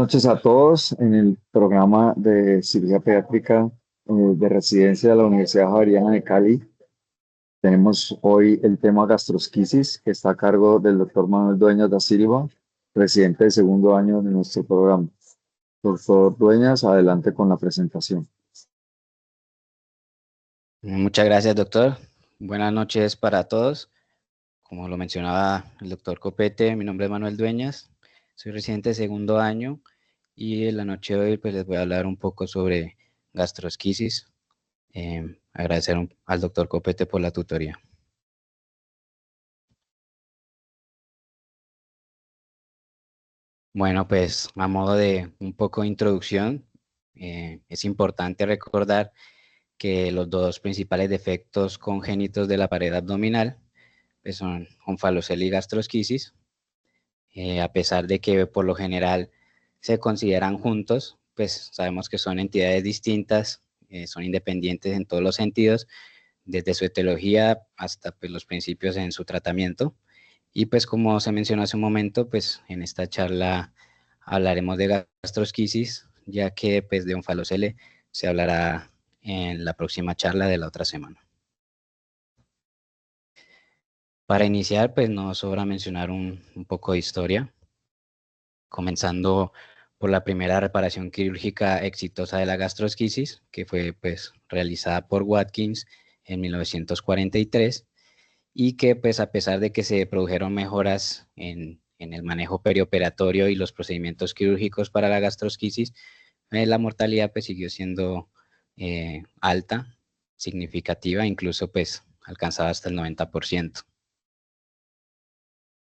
noches a todos en el programa de cirugía pediátrica de residencia de la Universidad Javeriana de Cali. Tenemos hoy el tema gastrosquisis, que está a cargo del doctor Manuel Dueñas da Silva, presidente de segundo año de nuestro programa. Doctor Dueñas, adelante con la presentación. Muchas gracias, doctor. Buenas noches para todos. Como lo mencionaba el doctor Copete, mi nombre es Manuel Dueñas, soy residente de segundo año y en la noche de hoy pues, les voy a hablar un poco sobre gastrosquisis. Agradecer al doctor Copete por la tutoría. Bueno, pues a modo de un poco de introducción, es importante recordar que los dos principales defectos congénitos de la pared abdominal pues son onfalocele y gastrosquisis. A pesar de que por lo general se consideran juntos, pues sabemos que son entidades distintas, son independientes en todos los sentidos, desde su etiología hasta pues, los principios en su tratamiento. Y pues como se mencionó hace un momento, pues en esta charla hablaremos de gastrosquisis, ya que pues de onfalocele se hablará en la próxima charla de la otra semana. Para iniciar, pues nos sobra mencionar un poco de historia, comenzando por la primera reparación quirúrgica exitosa de la gastrosquisis, que fue pues realizada por Watkins en 1943, y que pues a pesar de que se produjeron mejoras en el manejo perioperatorio y los procedimientos quirúrgicos para la gastrosquisis, la mortalidad pues siguió siendo alta, significativa, incluso pues alcanzaba hasta el 90%.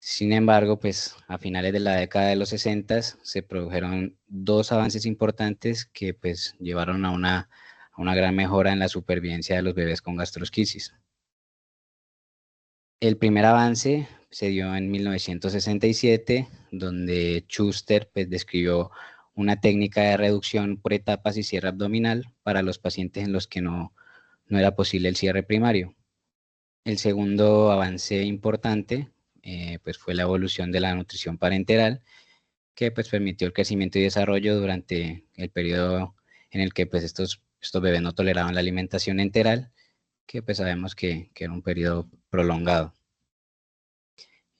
Sin embargo, pues a finales de la década de los 60 se produjeron dos avances importantes que pues llevaron a una gran mejora en la supervivencia de los bebés con gastrosquisis. El primer avance se dio en 1967, donde Schuster pues, describió una técnica de reducción por etapas y cierre abdominal para los pacientes en los que no era posible el cierre primario. El segundo avance importante pues fue la evolución de la nutrición parenteral, que pues permitió el crecimiento y desarrollo durante el periodo en el que pues estos bebés no toleraban la alimentación enteral, que pues sabemos que era un periodo prolongado.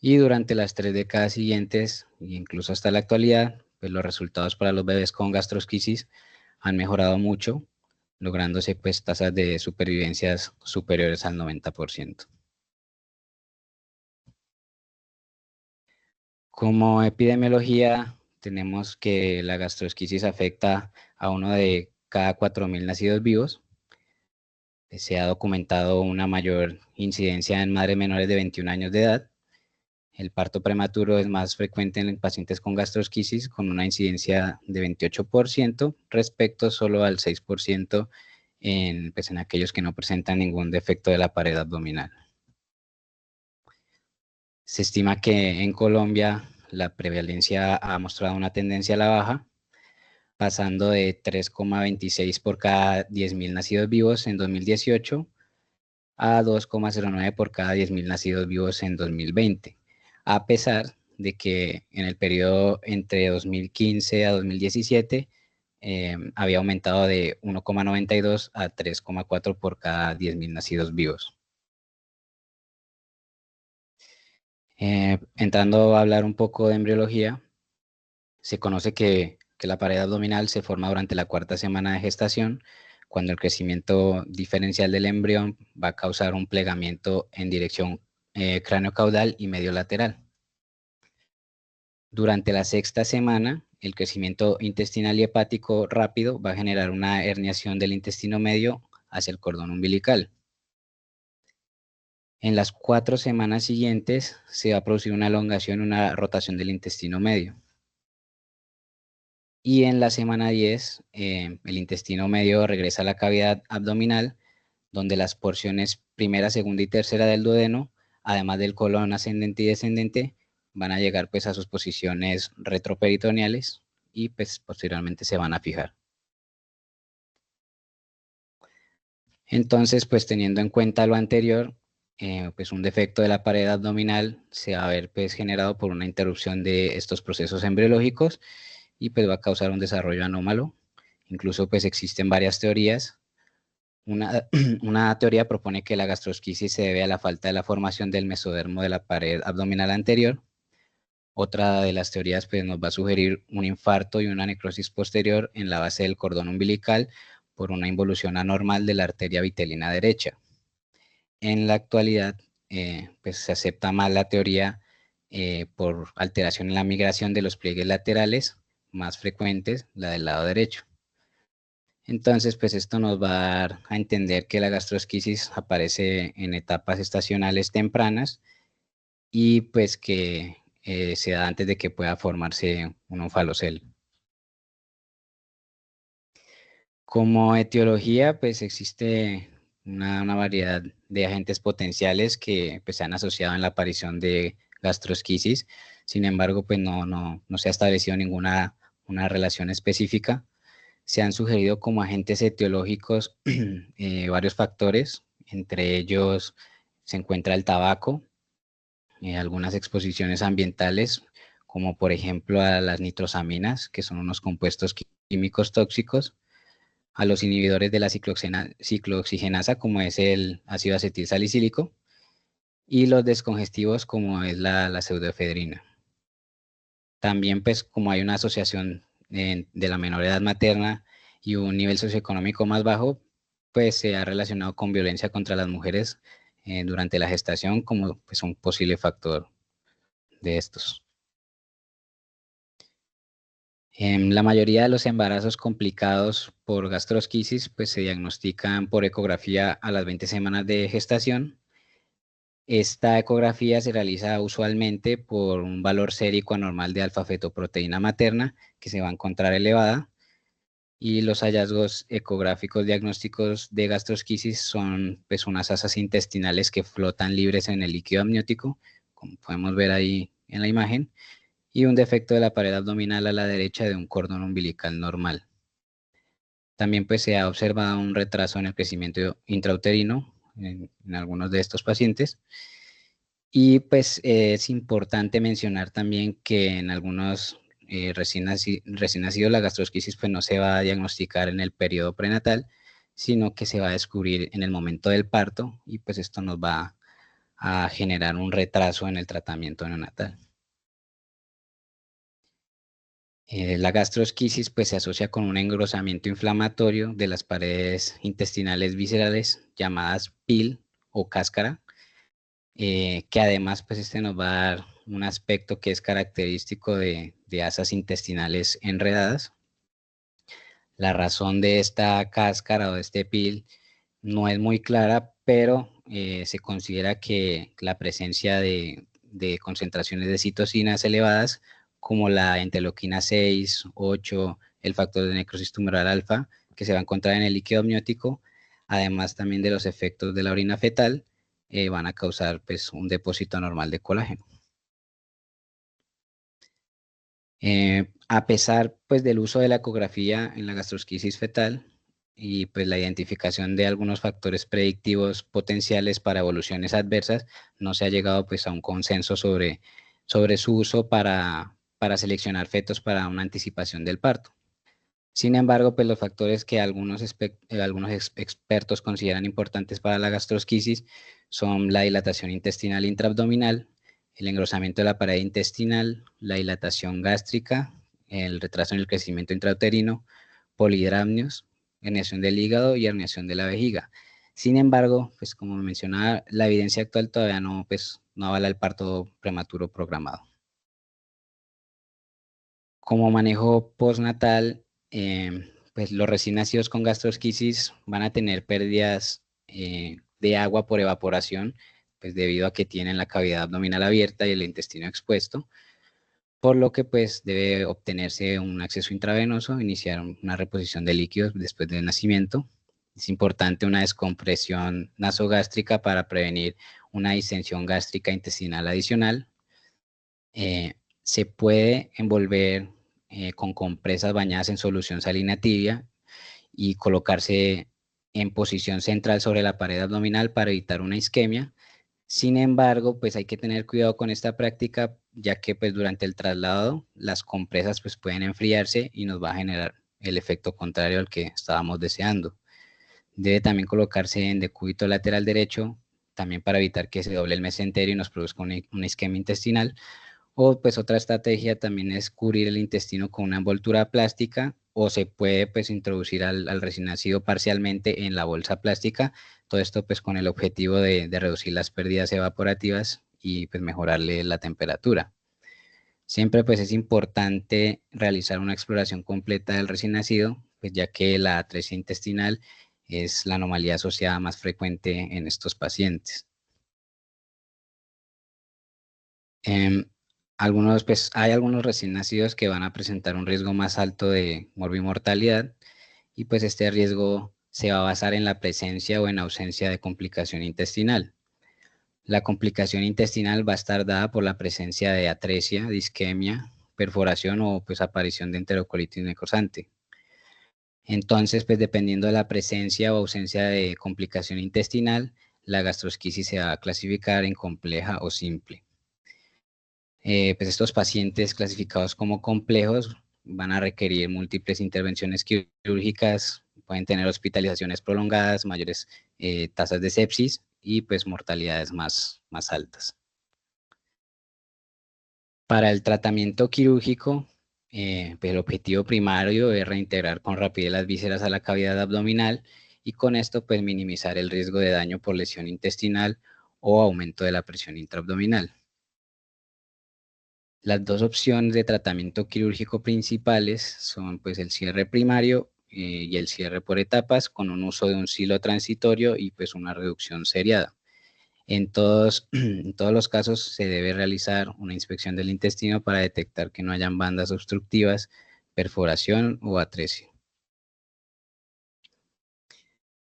Y durante las 3 décadas siguientes, e incluso hasta la actualidad, pues los resultados para los bebés con gastrosquisis han mejorado mucho, lográndose pues tasas de supervivencias superiores al 90%. Como epidemiología, tenemos que la gastrosquisis afecta a uno de cada 4.000 nacidos vivos. Se ha documentado una mayor incidencia en madres menores de 21 años de edad. El parto prematuro es más frecuente en pacientes con gastrosquisis, con una incidencia de 28% respecto solo al 6% en aquellos que no presentan ningún defecto de la pared abdominal. Se estima que en Colombia la prevalencia ha mostrado una tendencia a la baja, pasando de 3,26 por cada 10.000 nacidos vivos en 2018 a 2,09 por cada 10.000 nacidos vivos en 2020, a pesar de que en el periodo entre 2015 a 2017 había aumentado de 1,92 a 3,4 por cada 10.000 nacidos vivos. Entrando a hablar un poco de embriología, se conoce que la pared abdominal se forma durante la cuarta semana de gestación, cuando el crecimiento diferencial del embrión va a causar un plegamiento en dirección cráneo-caudal y medio lateral. Durante la sexta semana, el crecimiento intestinal y hepático rápido va a generar una herniación del intestino medio hacia el cordón umbilical. En las 4 semanas siguientes se va a producir una elongación, una rotación del intestino medio. Y en la semana 10, el intestino medio regresa a la cavidad abdominal, donde las porciones primera, segunda y tercera del duodeno, además del colon ascendente y descendente, van a llegar pues a sus posiciones retroperitoneales y pues posteriormente se van a fijar. Entonces, pues teniendo en cuenta lo anterior, pues un defecto de la pared abdominal se va a ver pues generado por una interrupción de estos procesos embriológicos y pues va a causar un desarrollo anómalo. Incluso pues existen varias teorías. Una teoría propone que la gastrosquisis se debe a la falta de la formación del mesodermo de la pared abdominal anterior. Otra de las teorías pues, nos va a sugerir un infarto y una necrosis posterior en la base del cordón umbilical por una involución anormal de la arteria vitelina derecha. En la actualidad, pues se acepta más la teoría por alteración en la migración de los pliegues laterales más frecuentes, la del lado derecho. Entonces, pues esto nos va a dar a entender que la gastrosquisis aparece en etapas estacionales tempranas y pues que se da antes de que pueda formarse un onfalocele. Como etiología, pues existe una variedad de agentes potenciales que pues, se han asociado en la aparición de gastrosquisis. Sin embargo, pues no se ha establecido ninguna una relación específica. Se han sugerido como agentes etiológicos varios factores, entre ellos se encuentra el tabaco, algunas exposiciones ambientales, como por ejemplo a las nitrosaminas, que son unos compuestos químicos tóxicos, a los inhibidores de la ciclooxigenasa, como es el ácido acetil salicílico, y los descongestivos, como es la pseudoefedrina. También, pues, como hay una asociación de la menor edad materna y un nivel socioeconómico más bajo, pues se ha relacionado con violencia contra las mujeres durante la gestación como pues, un posible factor de estos. En la mayoría de los embarazos complicados por gastrosquisis pues se diagnostican por ecografía a las 20 semanas de gestación. Esta ecografía se realiza usualmente por un valor sérico anormal de alfa-fetoproteína materna que se va a encontrar elevada, y los hallazgos ecográficos diagnósticos de gastrosquisis son pues unas asas intestinales que flotan libres en el líquido amniótico, como podemos ver ahí en la imagen, y un defecto de la pared abdominal a la derecha de un cordón umbilical normal. También pues se ha observado un retraso en el crecimiento intrauterino en algunos de estos pacientes. Y pues es importante mencionar también que en algunos recién nacidos la gastrosquisis pues no se va a diagnosticar en el periodo prenatal, sino que se va a descubrir en el momento del parto, y pues esto nos va a generar un retraso en el tratamiento neonatal. La gastrosquisis pues se asocia con un engrosamiento inflamatorio de las paredes intestinales viscerales llamadas PIL o cáscara, que además pues este nos va a dar un aspecto que es característico de asas intestinales enredadas. La razón de esta cáscara o de este PIL no es muy clara, pero se considera que la presencia de concentraciones de citocinas elevadas, como la interleuquina 6, 8, el factor de necrosis tumoral alfa, que se va a encontrar en el líquido amniótico, además también de los efectos de la orina fetal, van a causar pues, un depósito anormal de colágeno. A pesar pues, del uso de la ecografía en la gastrosquisis fetal y pues, la identificación de algunos factores predictivos potenciales para evoluciones adversas, no se ha llegado pues, a un consenso sobre su uso para seleccionar fetos para una anticipación del parto. Sin embargo, pues los factores que algunos expertos consideran importantes para la gastrosquisis son la dilatación intestinal intraabdominal, el engrosamiento de la pared intestinal, la dilatación gástrica, el retraso en el crecimiento intrauterino, polidramnios, herniación del hígado y herniación de la vejiga. Sin embargo, pues como mencionaba, la evidencia actual todavía no avala el parto prematuro programado. Como manejo postnatal, pues los recién nacidos con gastrosquisis van a tener pérdidas de agua por evaporación, pues debido a que tienen la cavidad abdominal abierta y el intestino expuesto, por lo que pues debe obtenerse un acceso intravenoso, iniciar una reposición de líquidos después del nacimiento. Es importante una descompresión nasogástrica para prevenir una distensión gástrica intestinal adicional. Se puede envolver con compresas bañadas en solución salina tibia y colocarse en posición central sobre la pared abdominal para evitar una isquemia. Sin embargo, pues hay que tener cuidado con esta práctica ya que pues durante el traslado las compresas pues pueden enfriarse y nos va a generar el efecto contrario al que estábamos deseando. Debe también colocarse en decúbito lateral derecho, también para evitar que se doble el mesenterio y nos produzca un isquemia intestinal. O pues otra estrategia también es cubrir el intestino con una envoltura plástica, o se puede pues introducir al recién nacido parcialmente en la bolsa plástica. Todo esto pues con el objetivo de reducir las pérdidas evaporativas y pues mejorarle la temperatura. Siempre pues es importante realizar una exploración completa del recién nacido, pues ya que la atresia intestinal es la anomalía asociada más frecuente en estos pacientes. Em, hay algunos recién nacidos que van a presentar un riesgo más alto de morbimortalidad, y pues este riesgo se va a basar en la presencia o en ausencia de complicación intestinal. La complicación intestinal va a estar dada por la presencia de atresia, disquemia, perforación o pues aparición de enterocolitis necrosante. Entonces, pues dependiendo de la presencia o ausencia de complicación intestinal, la gastrosquisis se va a clasificar en compleja o simple. Pues estos pacientes clasificados como complejos van a requerir múltiples intervenciones quirúrgicas, pueden tener hospitalizaciones prolongadas, mayores tasas de sepsis y pues mortalidades más altas. Para el tratamiento quirúrgico, pues el objetivo primario es reintegrar con rapidez las vísceras a la cavidad abdominal, y con esto pues minimizar el riesgo de daño por lesión intestinal o aumento de la presión intraabdominal. Las dos opciones de tratamiento quirúrgico principales son pues el cierre primario y el cierre por etapas, con un uso de un silo transitorio y pues una reducción seriada. En todos los casos se debe realizar una inspección del intestino para detectar que no hayan bandas obstructivas, perforación o atresia.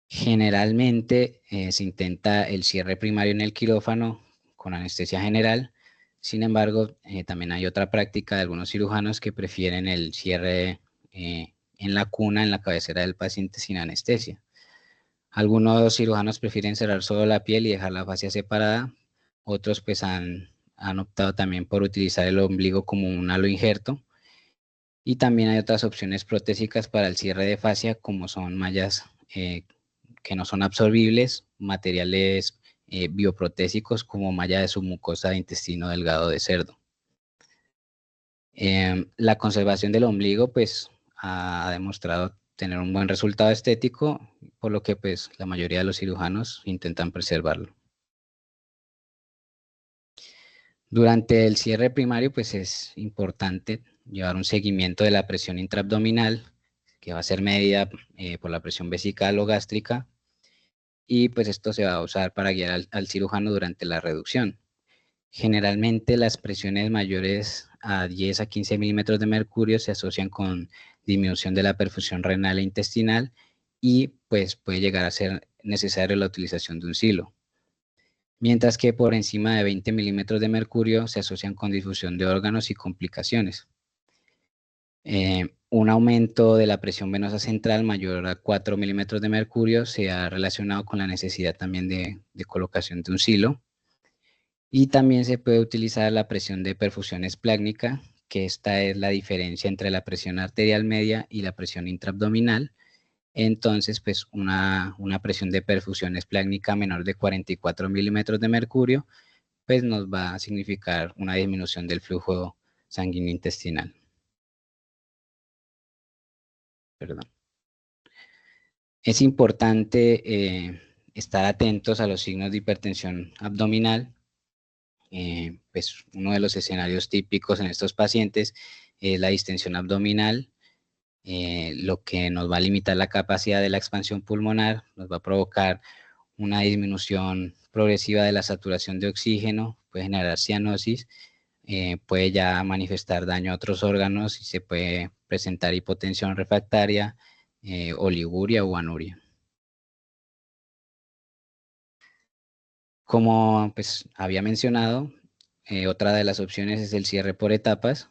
Generalmente se intenta el cierre primario en el quirófano con anestesia general. Sin embargo, también hay otra práctica de algunos cirujanos que prefieren el cierre en la cuna, en la cabecera del paciente, sin anestesia. Algunos cirujanos prefieren cerrar solo la piel y dejar la fascia separada. Otros pues han optado también por utilizar el ombligo como un halo injerto. Y también hay otras opciones protésicas para el cierre de fascia, como son mallas que no son absorbibles, materiales bioprotésicos como malla de submucosa de intestino delgado de cerdo. La conservación del ombligo pues ha demostrado tener un buen resultado estético, por lo que pues la mayoría de los cirujanos intentan preservarlo. Durante el cierre primario pues es importante llevar un seguimiento de la presión intraabdominal, que va a ser medida por la presión vesical o gástrica, y pues esto se va a usar para guiar al cirujano durante la reducción. Generalmente las presiones mayores a 10 a 15 milímetros de mercurio se asocian con disminución de la perfusión renal e intestinal, y pues puede llegar a ser necesaria la utilización de un silo. Mientras que por encima de 20 milímetros de mercurio se asocian con difusión de órganos y complicaciones. Un aumento de la presión venosa central mayor a 4 milímetros de mercurio se ha relacionado con la necesidad también de colocación de un silo. Y también se puede utilizar la presión de perfusión esplácnica, que esta es la diferencia entre la presión arterial media y la presión intraabdominal. Entonces, pues una presión de perfusión esplácnica menor de 44 milímetros de mercurio, pues nos va a significar una disminución del flujo sanguíneo intestinal. Perdón. Es importante estar atentos a los signos de hipertensión abdominal. Pues uno de los escenarios típicos en estos pacientes es la distensión abdominal, lo que nos va a limitar la capacidad de la expansión pulmonar, nos va a provocar una disminución progresiva de la saturación de oxígeno, puede generar cianosis, puede ya manifestar daño a otros órganos y se puede presentar hipotensión refractaria, oliguria o anuria. Como pues había mencionado, otra de las opciones es el cierre por etapas.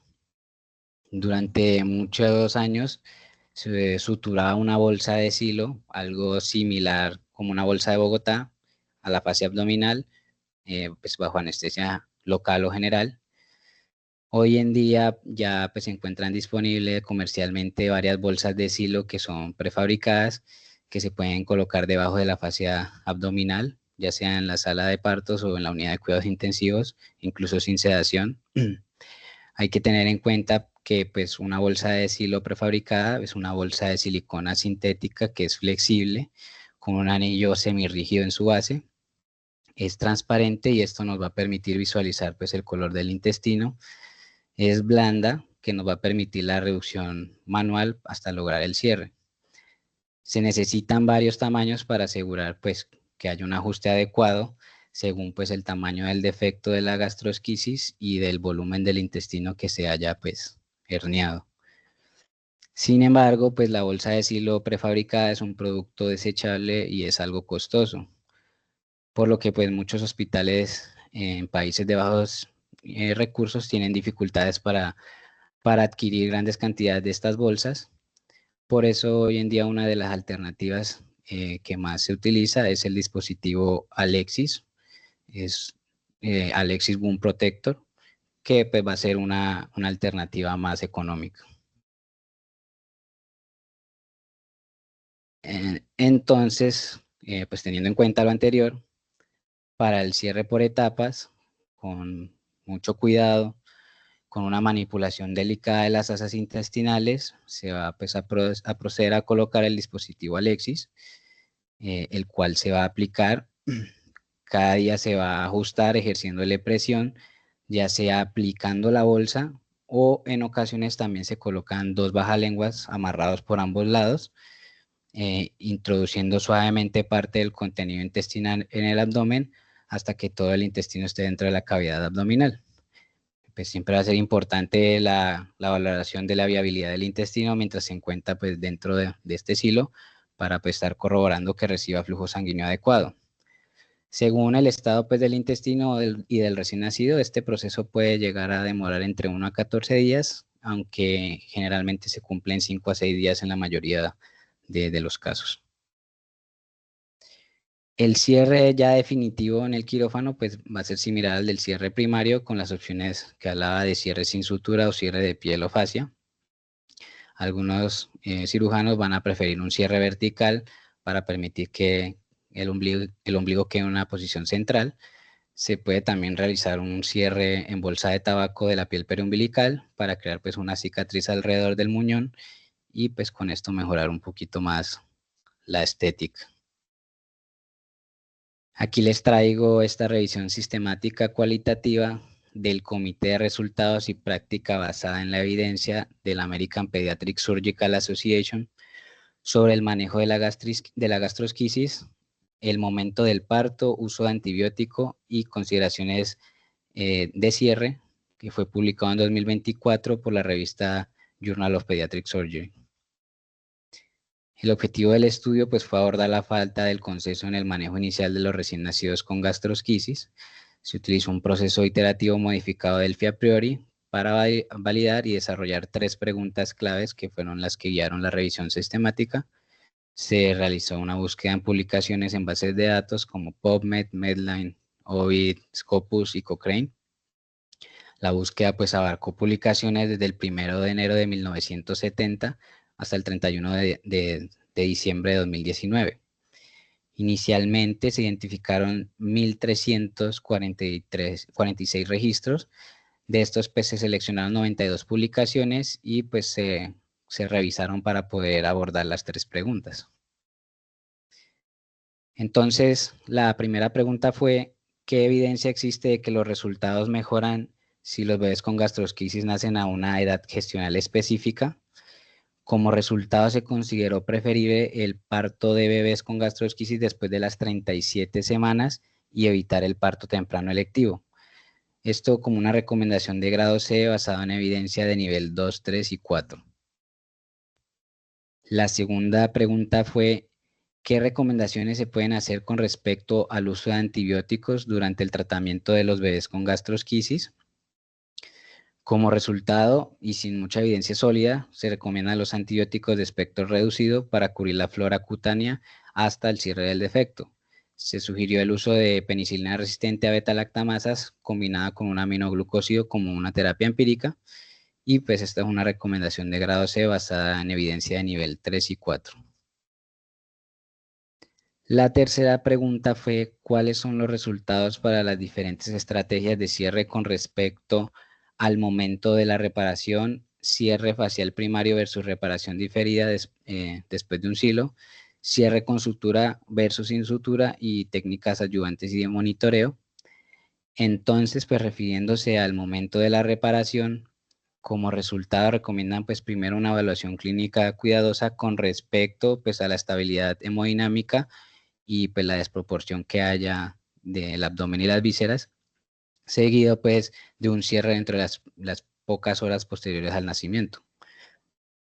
Durante muchos años se suturaba una bolsa de silo, algo similar como una bolsa de Bogotá, a la fascia abdominal, pues bajo anestesia local o general. Hoy en día ya pues se encuentran disponibles comercialmente varias bolsas de silo que son prefabricadas, que se pueden colocar debajo de la fascia abdominal, ya sea en la sala de partos o en la unidad de cuidados intensivos, incluso sin sedación. Hay que tener en cuenta que pues una bolsa de silo prefabricada es una bolsa de silicona sintética que es flexible, con un anillo semirrígido en su base. Es transparente y esto nos va a permitir visualizar pues el color del intestino. Es blanda, que nos va a permitir la reducción manual hasta lograr el cierre. Se necesitan varios tamaños para asegurar pues que haya un ajuste adecuado según pues el tamaño del defecto de la gastrosquisis y del volumen del intestino que se haya pues herniado. Sin embargo, pues la bolsa de silo prefabricada es un producto desechable y es algo costoso, por lo que pues muchos hospitales en países de bajos recursos tienen dificultades para adquirir grandes cantidades de estas bolsas. Por eso hoy en día una de las alternativas que más se utiliza es el dispositivo Alexis, es Alexis Wound Protector, que pues va a ser una alternativa más económica. Entonces, pues teniendo en cuenta lo anterior, para el cierre por etapas, con mucho cuidado, con una manipulación delicada de las asas intestinales, se va pues, a proceder a colocar el dispositivo Alexis, el cual se va a aplicar. Cada día se va a ajustar ejerciéndole presión, ya sea aplicando la bolsa o en ocasiones también se colocan dos bajalenguas amarrados por ambos lados, introduciendo suavemente parte del contenido intestinal en el abdomen hasta que todo el intestino esté dentro de la cavidad abdominal. Pues siempre va a ser importante la valoración de la viabilidad del intestino mientras se encuentra pues, dentro de este silo para pues, estar corroborando que reciba flujo sanguíneo adecuado. Según el estado pues, del intestino y del recién nacido, este proceso puede llegar a demorar entre 1 a 14 días, aunque generalmente se cumplen 5 a 6 días en la mayoría de los casos. El cierre ya definitivo en el quirófano pues, va a ser similar al del cierre primario con las opciones que hablaba de cierre sin sutura o cierre de piel o fascia. Algunos cirujanos van a preferir un cierre vertical para permitir que el ombligo quede en una posición central. Se puede también realizar un cierre en bolsa de tabaco de la piel periumbilical para crear pues una cicatriz alrededor del muñón y pues con esto mejorar un poquito más la estética. Aquí les traigo esta revisión sistemática cualitativa del Comité de Resultados y Práctica basada en la evidencia de la American Pediatric Surgical Association sobre el manejo de la gastrosquisis, el momento del parto, uso de antibiótico y consideraciones de cierre, que fue publicado en 2024 por la revista Journal of Pediatric Surgery. El objetivo del estudio pues, fue abordar la falta del consenso en el manejo inicial de los recién nacidos con gastrosquisis. Se utilizó un proceso iterativo modificado del FI a priori para validar y desarrollar 3 preguntas claves que fueron las que guiaron la revisión sistemática. Se realizó una búsqueda en publicaciones en bases de datos como PubMed, Medline, Ovid, Scopus y Cochrane. La búsqueda pues abarcó publicaciones desde el 1 de enero de 1970 hasta el 31 de diciembre de 2019. Inicialmente se identificaron 1.346 registros. De estos pues se seleccionaron 92 publicaciones y pues se revisaron para poder abordar las 3 preguntas. Entonces, la primera pregunta fue, ¿qué evidencia existe de que los resultados mejoran si los bebés con gastrosquisis nacen a una edad gestional específica? Como resultado se consideró preferible el parto de bebés con gastrosquisis después de las 37 semanas y evitar el parto temprano electivo. Esto como una recomendación de grado C basada en evidencia de nivel 2, 3 y 4. La segunda pregunta fue, ¿qué recomendaciones se pueden hacer con respecto al uso de antibióticos durante el tratamiento de los bebés con gastrosquisis? Como resultado, y sin mucha evidencia sólida, se recomiendan los antibióticos de espectro reducido para cubrir la flora cutánea hasta el cierre del defecto. Se sugirió el uso de penicilina resistente a beta-lactamasas combinada con un aminoglucósido como una terapia empírica, y pues esta es una recomendación de grado C basada en evidencia de nivel 3 y 4. La tercera pregunta fue: ¿cuáles son los resultados para las diferentes estrategias de cierre con respecto al momento de la reparación, cierre facial primario versus reparación diferida después de un silo, cierre con sutura versus sin sutura y técnicas ayudantes y de monitoreo? Entonces, pues refiriéndose al momento de la reparación, como resultado recomiendan pues primero una evaluación clínica cuidadosa con respecto pues a la estabilidad hemodinámica y pues la desproporción que haya del abdomen y las vísceras, seguido pues de un cierre dentro de las pocas horas posteriores al nacimiento.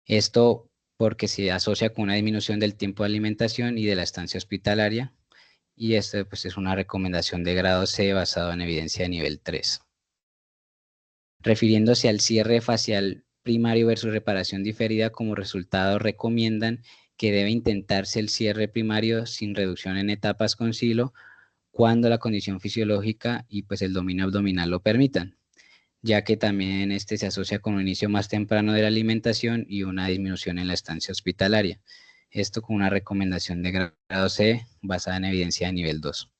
Esto porque se asocia con una disminución del tiempo de alimentación y de la estancia hospitalaria, y esto pues es una recomendación de grado C basado en evidencia de nivel 3. Refiriéndose al cierre facial primario versus reparación diferida, como resultado recomiendan que debe intentarse el cierre primario sin reducción en etapas con silo cuando la condición fisiológica y pues el dominio abdominal lo permitan, ya que también este se asocia con un inicio más temprano de la alimentación y una disminución en la estancia hospitalaria. Esto con una recomendación de grado C basada en evidencia de nivel 2.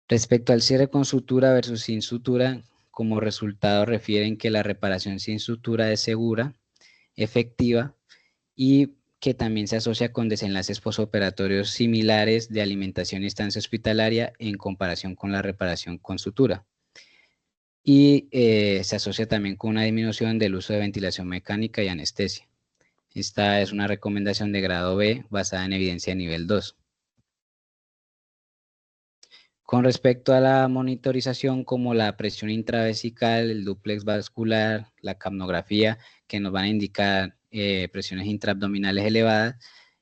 Respecto al cierre con sutura versus sin sutura, como resultado refieren que la reparación sin sutura es segura, efectiva y que también se asocia con desenlaces posoperatorios similares de alimentación y estancia hospitalaria en comparación con la reparación con sutura. Y se asocia también con una disminución del uso de ventilación mecánica y anestesia. Esta es una recomendación de grado B basada en evidencia de nivel 2. Con respecto a la monitorización, como la presión intravesical, el dúplex vascular, la capnografía, que nos van a indicar presiones intraabdominales elevadas,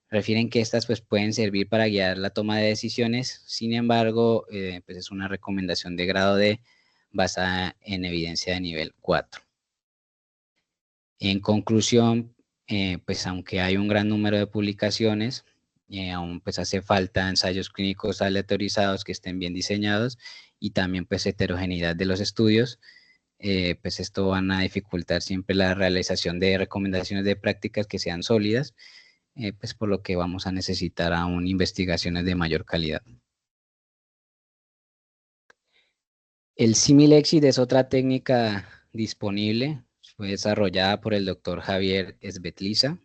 refieren que estas pues, pueden servir para guiar la toma de decisiones. Sin embargo, pues es una recomendación de grado D basada en evidencia de nivel 4. En conclusión, pues aunque hay un gran número de publicaciones, aún pues hace falta ensayos clínicos aleatorizados que estén bien diseñados, y también pues heterogeneidad de los estudios. Pues esto van a dificultar siempre la realización de recomendaciones de prácticas que sean sólidas, pues por lo que vamos a necesitar aún investigaciones de mayor calidad. El Similexit es otra técnica disponible, fue desarrollada por el doctor Javier Svetliza.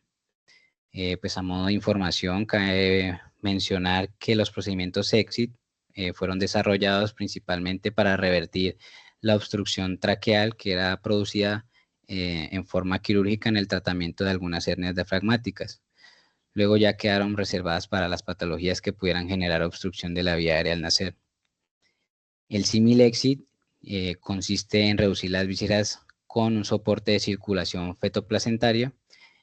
Pues a modo de información, cabe mencionar que los procedimientos EXIT fueron desarrollados principalmente para revertir la obstrucción traqueal que era producida en forma quirúrgica en el tratamiento de algunas hernias diafragmáticas. Luego ya quedaron reservadas para las patologías que pudieran generar obstrucción de la vía aérea al nacer. El Similexit consiste en reducir las vísceras con un soporte de circulación fetoplacentaria,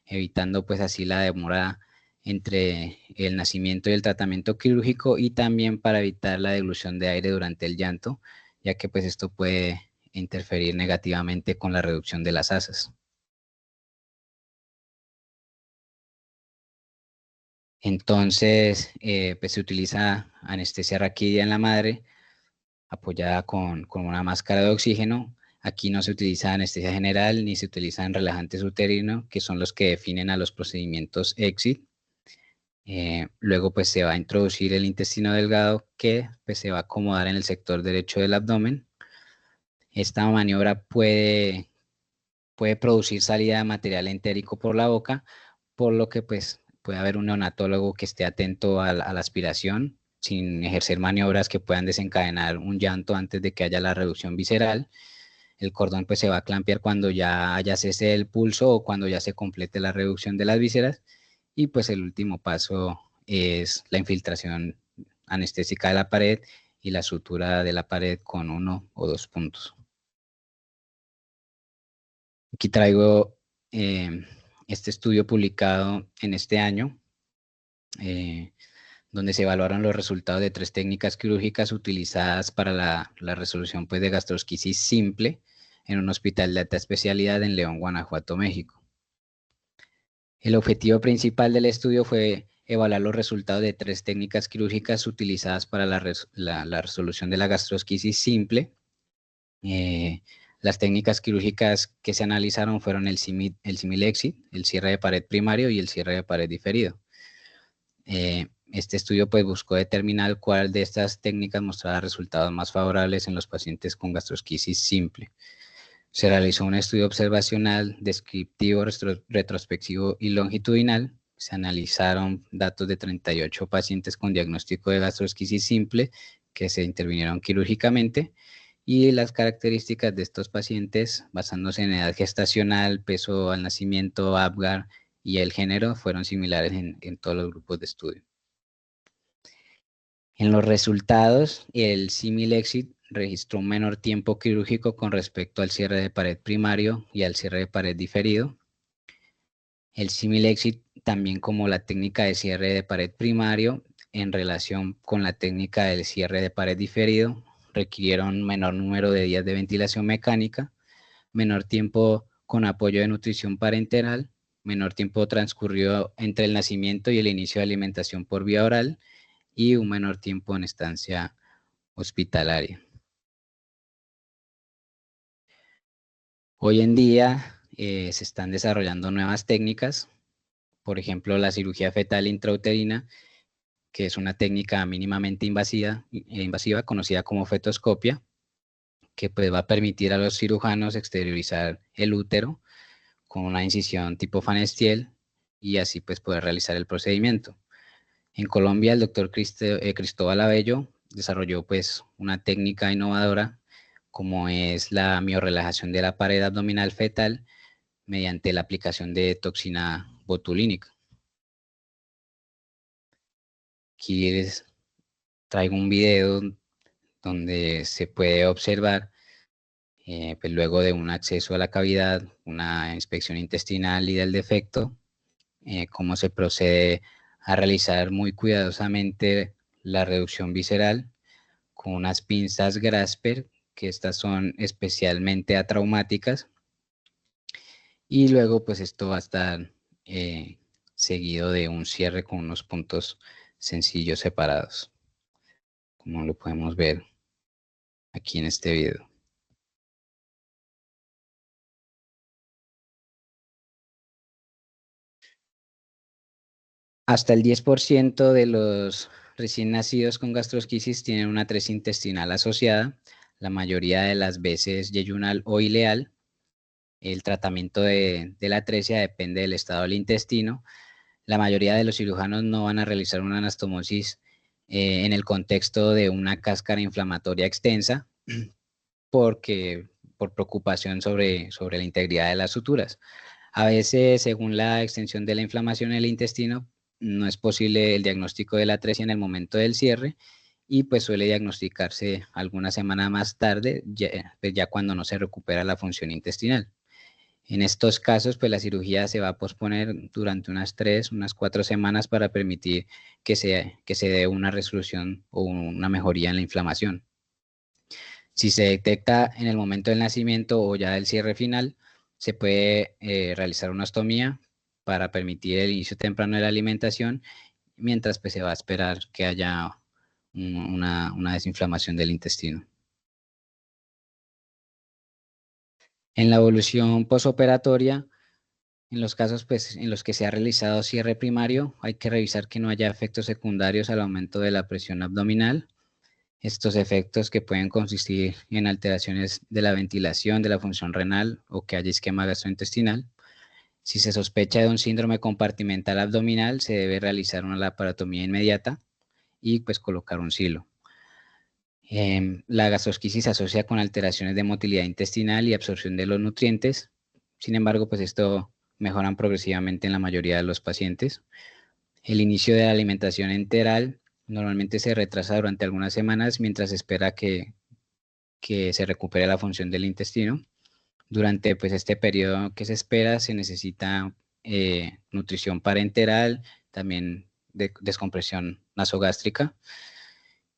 evitando pues así la demora entre el nacimiento y el tratamiento quirúrgico, y también para evitar la dilución de aire durante el llanto, ya que pues esto puede interferir negativamente con la reducción de las asas. Entonces, pues se utiliza anestesia raquídea en la madre, apoyada con una máscara de oxígeno. Aquí no se utiliza anestesia general ni se utilizan relajantes uterinos, que son los que definen a los procedimientos EXIT. Luego pues se va a introducir el intestino delgado, que pues se va a acomodar en el sector derecho del abdomen. Esta maniobra puede producir salida de material entérico por la boca, por lo que pues puede haber un neonatólogo que esté atento a la aspiración, sin ejercer maniobras que puedan desencadenar un llanto antes de que haya la reducción visceral. El cordón pues se va a clampear cuando ya haya cese el pulso o cuando ya se complete la reducción de las vísceras. Y pues el último paso es la infiltración anestésica de la pared y la sutura de la pared con 1 o 2 puntos. Aquí traigo este estudio publicado en este año, donde se evaluaron los resultados de 3 técnicas quirúrgicas utilizadas para la resolución pues, de gastrosquisis simple en un hospital de alta especialidad en León, Guanajuato, México. El objetivo principal del estudio fue evaluar los resultados de 3 técnicas quirúrgicas utilizadas para la resolución de la gastrosquisis simple. Las técnicas quirúrgicas que se analizaron fueron el Similexit, el cierre de pared primario y el cierre de pared diferido. Este estudio pues buscó determinar cuál de estas técnicas mostraba resultados más favorables en los pacientes con gastrosquisis simple. Se realizó un estudio observacional, descriptivo, retrospectivo y longitudinal. Se analizaron datos de 38 pacientes con diagnóstico de gastrosquisis simple que se intervinieron quirúrgicamente y las características de estos pacientes, basándose en edad gestacional, peso al nacimiento, Apgar y el género, fueron similares en todos los grupos de estudio. En los resultados, el Similexit registró un menor tiempo quirúrgico con respecto al cierre de pared primario y al cierre de pared diferido. El Similexit, también como la técnica de cierre de pared primario, en relación con la técnica del cierre de pared diferido, requirieron menor número de días de ventilación mecánica, menor tiempo con apoyo de nutrición parenteral, menor tiempo transcurrido entre el nacimiento y el inicio de alimentación por vía oral y un menor tiempo en estancia hospitalaria. Hoy en día se están desarrollando nuevas técnicas, por ejemplo la cirugía fetal intrauterina, que es una técnica mínimamente invasiva conocida como fetoscopia, que pues va a permitir a los cirujanos exteriorizar el útero con una incisión tipo Fanestiel y así pues poder realizar el procedimiento. En Colombia el doctor Cristóbal Abello desarrolló pues una técnica innovadora como es la miorrelajación de la pared abdominal fetal mediante la aplicación de toxina botulínica. Aquí les traigo un video donde se puede observar pues luego de un acceso a la cavidad, una inspección intestinal y del defecto, cómo se procede a realizar muy cuidadosamente la reducción visceral con unas pinzas Grasper, que estas son especialmente atraumáticas, y luego pues esto va a estar seguido de un cierre con unos puntos sencillos separados, como lo podemos ver aquí en este video. Hasta el 10% de los recién nacidos con gastrosquisis tienen una atresia intestinal asociada, la mayoría de las veces yeyunal o ileal. El tratamiento de la atresia depende del estado del intestino. La mayoría de los cirujanos no van a realizar una anastomosis en el contexto de una cáscara inflamatoria extensa por preocupación sobre la integridad de las suturas. A veces, según la extensión de la inflamación en el intestino, no es posible el diagnóstico de la atresia en el momento del cierre y pues suele diagnosticarse alguna semana más tarde, ya cuando no se recupera la función intestinal. En estos casos, pues la cirugía se va a posponer durante unas 4 semanas para permitir que se dé una resolución o una mejoría en la inflamación. Si se detecta en el momento del nacimiento o ya del cierre final, se puede realizar una ostomía para permitir el inicio temprano de la alimentación, mientras pues, se va a esperar que haya una desinflamación del intestino. En la evolución posoperatoria, en los casos pues, en los que se ha realizado cierre primario, hay que revisar que no haya efectos secundarios al aumento de la presión abdominal. Estos efectos que pueden consistir en alteraciones de la ventilación, de la función renal o que haya isquemia gastrointestinal. Si se sospecha de un síndrome compartimental abdominal, se debe realizar una laparotomía inmediata y pues colocar un silo. La gastrosquisis se asocia con alteraciones de motilidad intestinal y absorción de los nutrientes. Sin embargo, pues esto mejoran progresivamente en la mayoría de los pacientes. El inicio de la alimentación enteral normalmente se retrasa durante algunas semanas mientras se espera que se recupere la función del intestino. Durante pues, este periodo que se espera se necesita nutrición parenteral, también descompresión nasogástrica.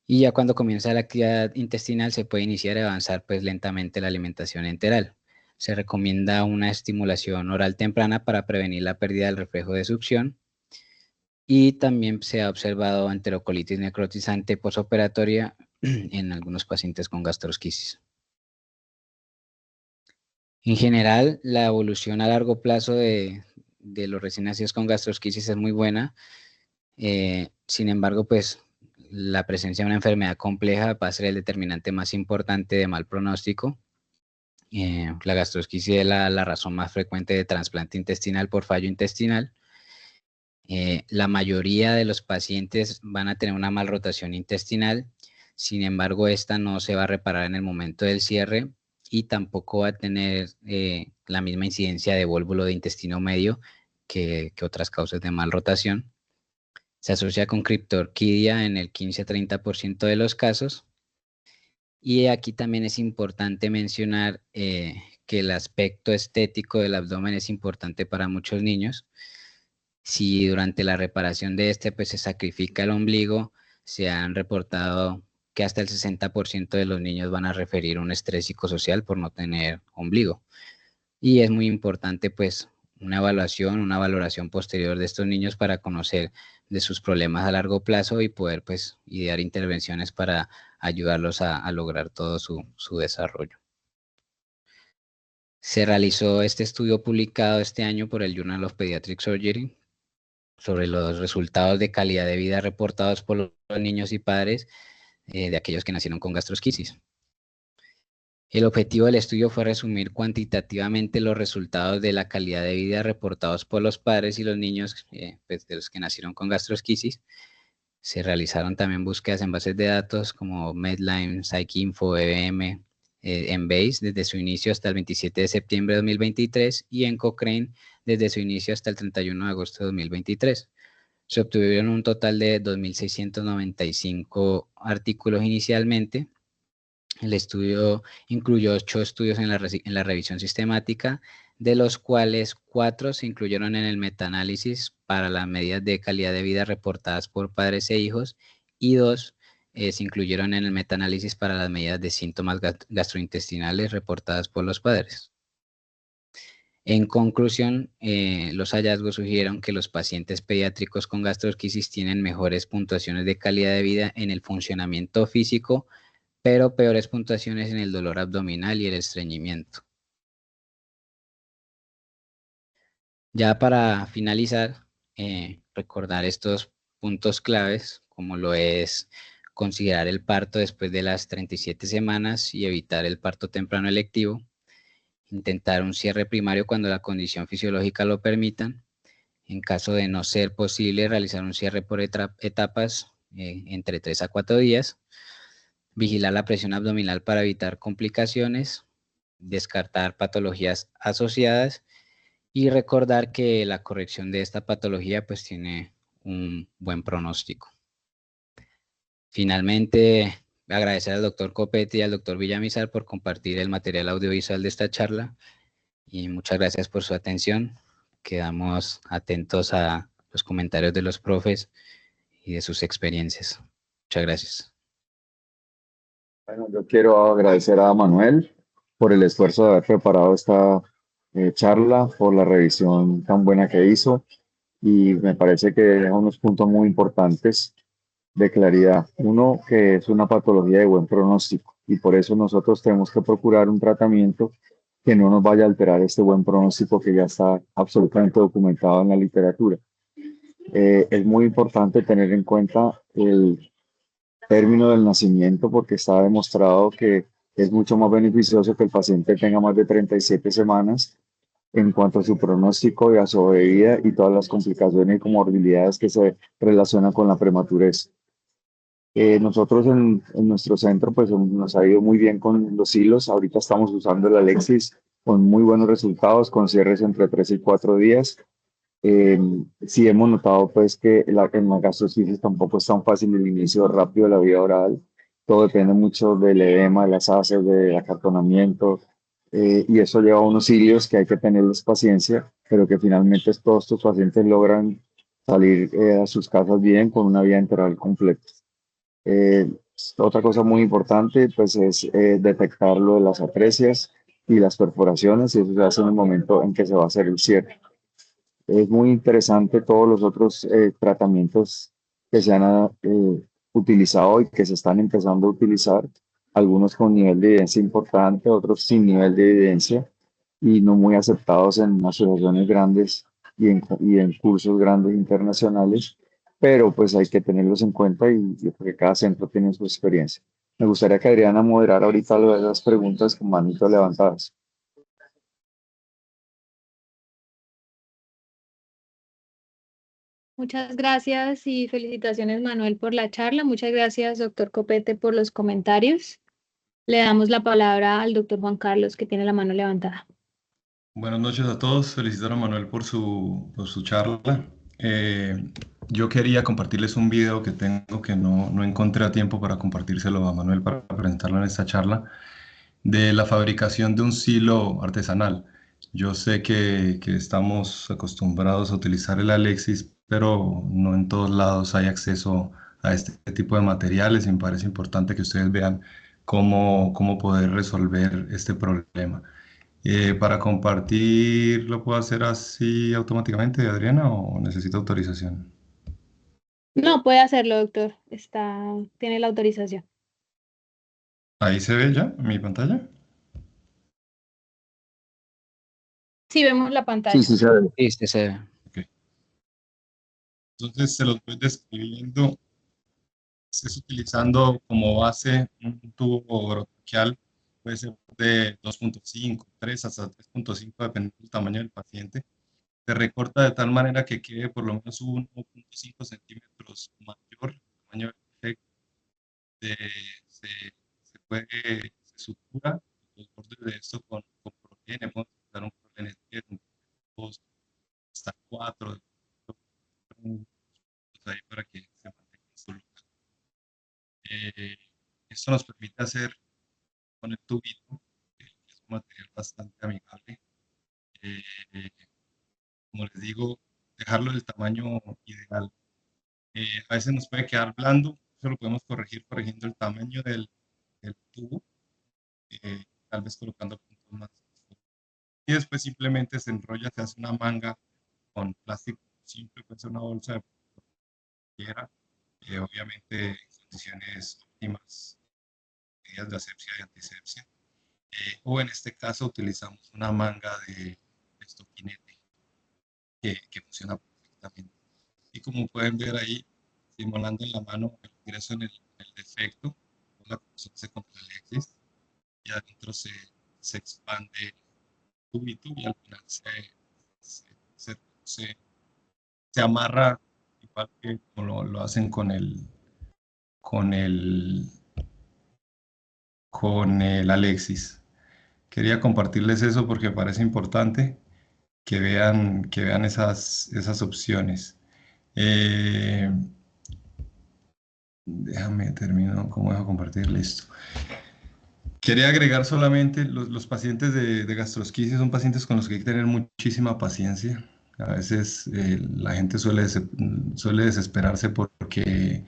Y ya cuando comienza la actividad intestinal se puede iniciar y avanzar pues, lentamente la alimentación enteral. Se recomienda una estimulación oral temprana para prevenir la pérdida del reflejo de succión. y también se ha observado enterocolitis necrotizante posoperatoria en algunos pacientes con gastrosquisis. En general, la evolución a largo plazo de los recién nacidos con gastrosquisis es muy buena. Sin embargo, pues la presencia de una enfermedad compleja va a ser el determinante más importante de mal pronóstico. La gastrosquisis es la razón más frecuente de trasplante intestinal por fallo intestinal. La mayoría de los pacientes van a tener una malrotación intestinal, sin embargo, esta no se va a reparar en el momento del cierre y tampoco va a tener la misma incidencia de vólvulo de intestino medio que otras causas de malrotación. Se asocia con criptorquidia en el 15-30% de los casos. Y aquí también es importante mencionar que el aspecto estético del abdomen es importante para muchos niños. Si durante la reparación de este pues se sacrifica el ombligo, se han reportado que hasta el 60% de los niños van a referir un estrés psicosocial por no tener ombligo. Y es muy importante pues una evaluación, una valoración posterior de estos niños para conocer de sus problemas a largo plazo y poder pues idear intervenciones para ayudarlos a lograr todo su desarrollo. Se realizó este estudio publicado este año por el Journal of Pediatric Surgery sobre los resultados de calidad de vida reportados por los niños y padres de aquellos que nacieron con gastrosquisis. El objetivo del estudio fue resumir cuantitativamente los resultados de la calidad de vida reportados por los padres y los niños pues, de los que nacieron con gastrosquisis. Se realizaron también búsquedas en bases de datos como Medline, PsycInfo, EBM, Embase desde su inicio hasta el 27 de septiembre de 2023 y en Cochrane desde su inicio hasta el 31 de agosto de 2023. Se obtuvieron un total de 2.695 artículos inicialmente. El estudio incluyó 8 estudios en la revisión sistemática, de los cuales 4 se incluyeron en el metaanálisis para las medidas de calidad de vida reportadas por padres e hijos y 2 se incluyeron en el metaanálisis para las medidas de síntomas gastrointestinales reportadas por los padres. En conclusión, los hallazgos sugirieron que los pacientes pediátricos con gastrosquisis tienen mejores puntuaciones de calidad de vida en el funcionamiento físico, pero peores puntuaciones en el dolor abdominal y el estreñimiento. Ya para finalizar, recordar estos puntos claves, como lo es considerar el parto después de las 37 semanas y evitar el parto temprano electivo, intentar un cierre primario cuando la condición fisiológica lo permita. En caso de no ser posible, realizar un cierre por etapas entre 3 a 4 días. Vigilar la presión abdominal para evitar complicaciones. Descartar patologías asociadas. Y recordar que la corrección de esta patología pues tiene un buen pronóstico. Finalmente, agradecer al doctor Copete y al doctor Villamizar por compartir el material audiovisual de esta charla. Y muchas gracias por su atención. Quedamos atentos a los comentarios de los profes y de sus experiencias. Muchas gracias. Bueno, yo quiero agradecer a Manuel por el esfuerzo de haber preparado esta charla, por la revisión tan buena que hizo y me parece que deja unos puntos muy importantes de claridad. Uno, que es una patología de buen pronóstico y por eso nosotros tenemos que procurar un tratamiento que no nos vaya a alterar este buen pronóstico que ya está absolutamente documentado en la literatura. Es muy importante tener en cuenta el término del nacimiento porque está demostrado que es mucho más beneficioso que el paciente tenga más de 37 semanas en cuanto a su pronóstico y a su sobrevida y todas las complicaciones y comorbilidades que se relacionan con la prematurez. Nosotros en nuestro centro pues nos ha ido muy bien con los hilos. Ahorita estamos usando el Alexis con muy buenos resultados, con cierres entre 3 y 4 días. Sí hemos notado pues que en la gastrosquisis tampoco es tan fácil el inicio rápido de la vía oral. Todo depende mucho del edema, de las heces, del acartonamiento. Y eso lleva a unos cilios que hay que tenerles paciencia, pero que finalmente todos estos pacientes logran salir a sus casas bien con una vía enteral completa. Eh, Otra cosa muy importante pues es detectar lo de las atresias y las perforaciones y eso se hace en el momento en que se va a hacer el cierre. Es muy interesante todos los otros tratamientos que se han utilizado y que se están empezando a utilizar, algunos con nivel de evidencia importante, otros sin nivel de evidencia y no muy aceptados en asociaciones grandes y en cursos grandes internacionales, pero pues hay que tenerlos en cuenta y porque cada centro tiene su experiencia. Me gustaría que Adriana moderara ahorita lo de las preguntas con manitos levantadas. Muchas gracias y felicitaciones, Manuel, por la charla. Muchas gracias, doctor Copete, por los comentarios. Le damos la palabra al doctor Juan Carlos, que tiene la mano levantada. Buenas noches a todos. Felicitar a Manuel por su charla. Yo quería compartirles un video que tengo que no encontré a tiempo para compartírselo a Manuel para presentarlo en esta charla, de la fabricación de un silo artesanal. Yo sé que estamos acostumbrados a utilizar el Alexis, pero no en todos lados hay acceso a este tipo de materiales y me parece importante que ustedes vean cómo poder resolver este problema. Para compartir, ¿lo puedo hacer así automáticamente, Adriana, o necesito autorización? No, puede hacerlo, doctor. Tiene la autorización. Ahí se ve ya en mi pantalla. Sí, vemos la Sí, pantalla. sí, se ve. Sí, se ve. Ok. Entonces se los voy describiendo. Estés utilizando como base un tubo orotraqueal, puede ser de 2.5, 3 hasta 3.5, dependiendo del tamaño del paciente. Se recorta de tal manera que quede por lo menos 1.5 centímetros mayor el tamaño del defecto. Se, se, se puede, se sutura los bordes de esto con prolene, podemos utilizar un prolene 10, un prolene 2, hasta 4, ahí para que se mantenga en su lugar. Esto nos permite hacer con el tubito, que es un material bastante amigable. Eh, Como les digo, dejarlo del tamaño ideal. A veces nos puede quedar blando, eso lo podemos corregir corrigiendo el tamaño del tubo, tal vez colocando puntos más. Y después simplemente se enrolla, se hace una manga con plástico simple, puede ser una bolsa de cualquiera, obviamente en condiciones óptimas, medidas de asepsia y antisepsia. O en este caso utilizamos una manga de estoquinete que funciona perfectamente. Y como pueden ver ahí, simulando en la mano el ingreso en el defecto, la presión se contra el Alexis y adentro se expande tubito y al final se, se, se amarra igual que como lo hacen con el, con el Alexis. Quería compartirles eso porque me parece importante que vean esas opciones. Eh, Déjame termino, ¿cómo dejo compartir? Listo. Quería agregar solamente los pacientes de gastrosquisis son pacientes con los que hay que tener muchísima paciencia. A veces la gente suele desesperarse porque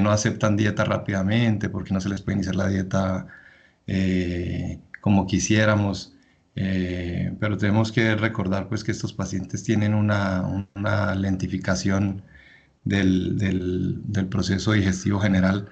no aceptan dieta rápidamente, porque no se les puede iniciar la dieta como quisiéramos. Pero tenemos que recordar pues que estos pacientes tienen una lentificación del proceso digestivo general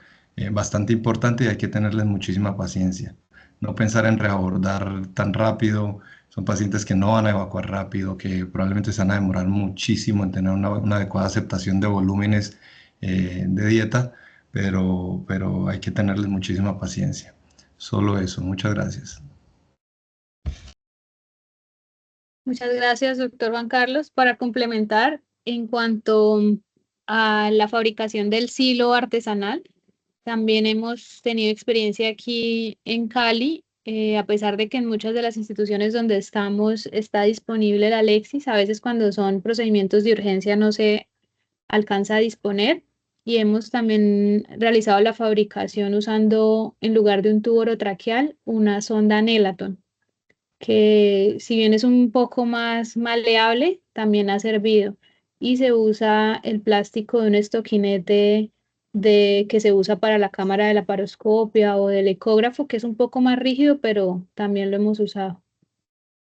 bastante importante y hay que tenerles muchísima paciencia. No pensar en reabordar tan rápido. Son pacientes que no van a evacuar rápido, que probablemente se van a demorar muchísimo en tener una adecuada aceptación de volúmenes de dieta, pero hay que tenerles muchísima paciencia. Solo eso. Muchas gracias. Muchas gracias, doctor Juan Carlos. Para complementar, en cuanto a la fabricación del silo artesanal, también hemos tenido experiencia aquí en Cali, a pesar de que en muchas de las instituciones donde estamos está disponible el Alexis, a veces cuando son procedimientos de urgencia no se alcanza a disponer y hemos también realizado la fabricación usando, en lugar de un tubo orotraqueal, una sonda Nelaton, que si bien es un poco más maleable, también ha servido. Y se usa el plástico de un estoquinete que se usa para la cámara de la paroscopia o del ecógrafo, que es un poco más rígido, pero también lo hemos usado.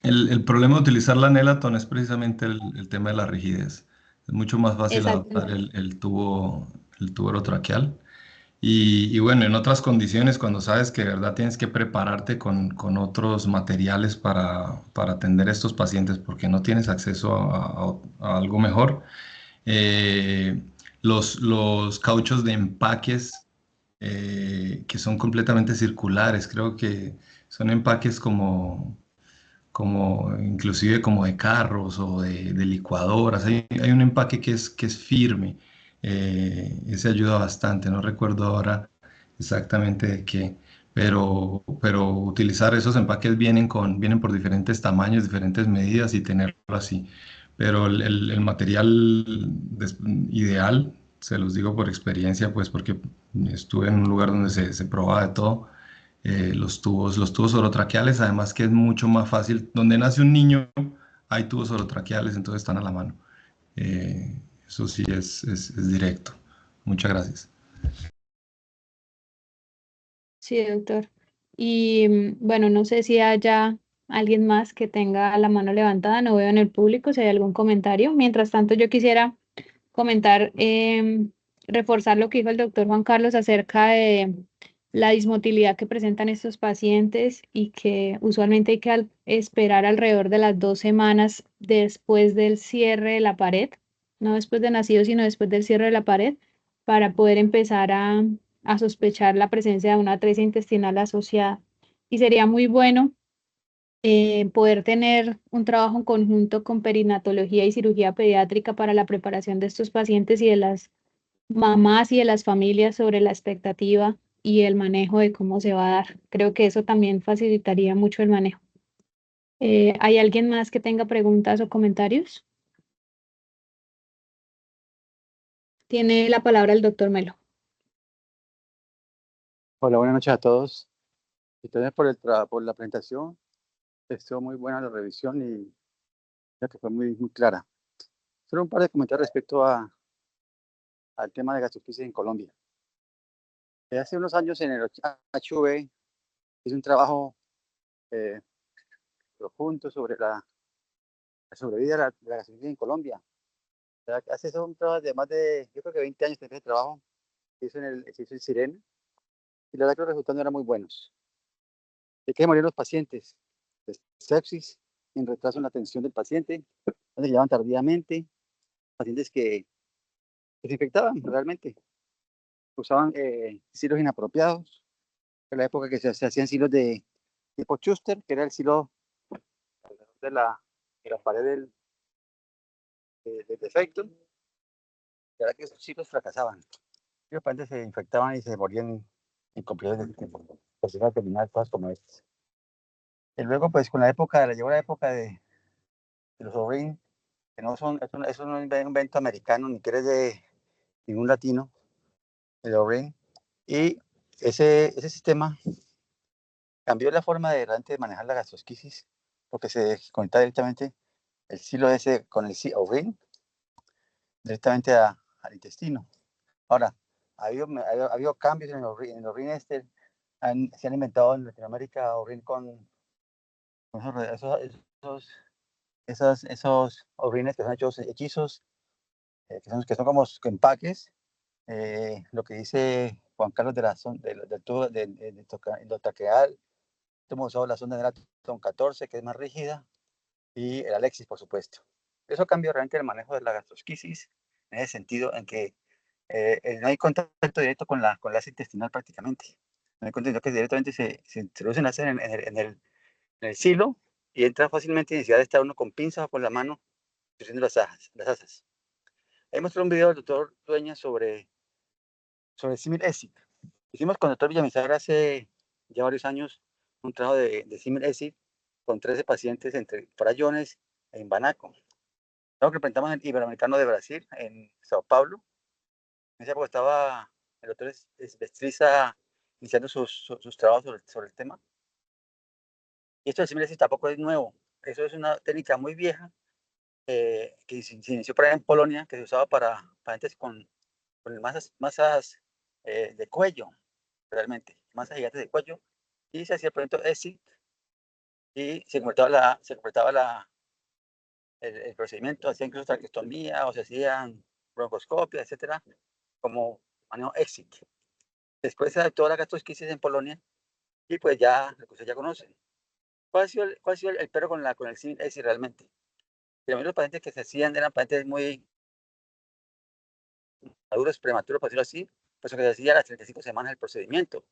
El problema de utilizar la Nelaton es precisamente el tema de la rigidez. Es mucho más fácil adaptar Exactamente. el tubo orotraqueal. Y bueno, en otras condiciones, cuando sabes que de verdad tienes que prepararte con otros materiales para atender a estos pacientes porque no tienes acceso a algo mejor, eh, los cauchos de empaques que son completamente circulares, creo que son empaques como inclusive como de carros o de licuadoras. Hay un empaque que es firme. Ese ayuda bastante. No recuerdo ahora exactamente de qué, pero utilizar esos empaques vienen por diferentes tamaños, diferentes medidas y tenerlo así. Pero el material ideal, se los digo por experiencia, pues porque estuve en un lugar donde se probaba de todo, los tubos orotraqueales, además que es mucho más fácil. Donde nace un niño hay tubos orotraqueales, entonces están a la mano. Eso sí es directo. Muchas gracias. Sí, doctor. Y bueno, no sé si haya alguien más que tenga la mano levantada, no veo en el público si hay algún comentario. Mientras tanto, yo quisiera comentar, reforzar lo que dijo el doctor Juan Carlos acerca de la dismotilidad que presentan estos pacientes y que usualmente hay que esperar alrededor de las 2 semanas después del cierre de la pared, no después de nacido, sino después del cierre de la pared, para poder empezar a sospechar la presencia de una atresia intestinal asociada. Y sería muy bueno poder tener un trabajo en conjunto con perinatología y cirugía pediátrica para la preparación de estos pacientes y de las mamás y de las familias sobre la expectativa y el manejo de cómo se va a dar. Creo que eso también facilitaría mucho el manejo. ¿Hay alguien más que tenga preguntas o comentarios? Tiene la palabra el doctor Melo. Hola, buenas noches a todos. Entonces, por la presentación, estuvo muy buena la revisión y ya que fue muy clara. Solo un par de comentarios respecto al tema de gastritis en Colombia. Hace unos años en el HV hice un trabajo eh, profundo sobre la sobrevida de la gastritis en Colombia. Hace un trabajo de más de, yo creo que 20 años de trabajo, se hizo en Sirena, y la verdad que los resultados no eran muy buenos. ¿De qué morían los pacientes? De sepsis, en retraso en la atención del paciente, se llevaban tardíamente, pacientes que se infectaban realmente, usaban silos inapropiados. En la época que se hacían silos de tipo Schuster, que era el silo alrededor de la pared del defecto, y la verdad que esos silos fracasaban. Los pacientes se infectaban y se morían en completo tiempo. Pues iba a terminar cosas como estas. Y luego, pues con llegó la época de los Orin, que no son, eso no es un invento americano, ni que eres de ningún latino, el Orin. Y ese sistema cambió la forma de realmente de manejar la gastrosquisis, porque se conecta directamente el silo ese con el Orin directamente al intestino. Ahora, ha habido cambios en el Orin este, se han inventado en Latinoamérica Orin con esos orines que son hechos hechizos, que son como empaques. Lo que dice Juan Carlos del tubo endotraqueal, hemos usado la sonda de Nelaton 14, que es más rígida, y el Alexis, por supuesto. Eso cambia realmente el manejo de la gastrosquisis, en ese sentido en que no hay contacto directo con la ácido intestinal prácticamente. No hay contacto que directamente se introduce en el silo y entra fácilmente sin necesidad de estar uno con pinza o con la mano haciendo las asas. Ahí mostré un video del doctor Dueña sobre Simil ESID. Hicimos con el doctor Villamizar hace ya varios años un trabajo de Simil ESID con 13 pacientes entre farallones en Banaco. Luego que presentamos en Iberoamericano de Brasil, en Sao Paulo. En esa época estaba el doctor Bestriza iniciando sus trabajos sobre el tema. Y esto de Simil ESID tampoco es nuevo. Eso es una técnica muy vieja que se inició por allá en Polonia, que se usaba para pacientes con masas de cuello, realmente, masas gigantes de cuello, y se hacía el proyecto ESID y se completaba el procedimiento, hacían incluso traqueostomía o se hacían broncoscopia, etcétera, como manejo exit. Después se adaptó la gastrosquisis en Polonia y pues ya, lo que ustedes ya conocen. ¿Cuál ha sido el pero con el símil exit realmente? Que los pacientes que se hacían eran pacientes muy maduros, prematuros, por decirlo así, pues lo que se hacía a las 35 semanas del procedimiento.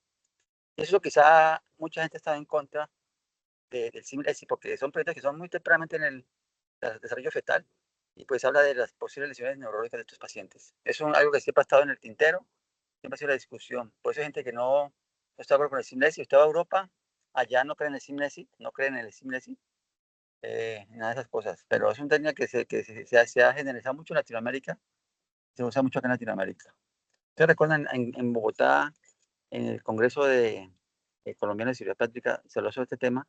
Eso quizá mucha gente estaba en contra del símil exit porque son pacientes que son muy tempranamente en el desarrollo fetal y pues habla de las posibles lesiones neurológicas de estos pacientes. Es algo que siempre ha estado en el tintero, siempre ha sido la discusión. Por eso hay gente que no está de acuerdo con el símil exit. Usted va a Europa, allá no creen en el símil exit, no creen en el símil exit, nada de esas cosas. Pero es un técnica que se ha generalizado mucho en Latinoamérica, se usa mucho acá en Latinoamérica. Ustedes recuerdan en Bogotá, en el Congreso de Colombiano de Cirugía Plástica, se habló sobre este tema.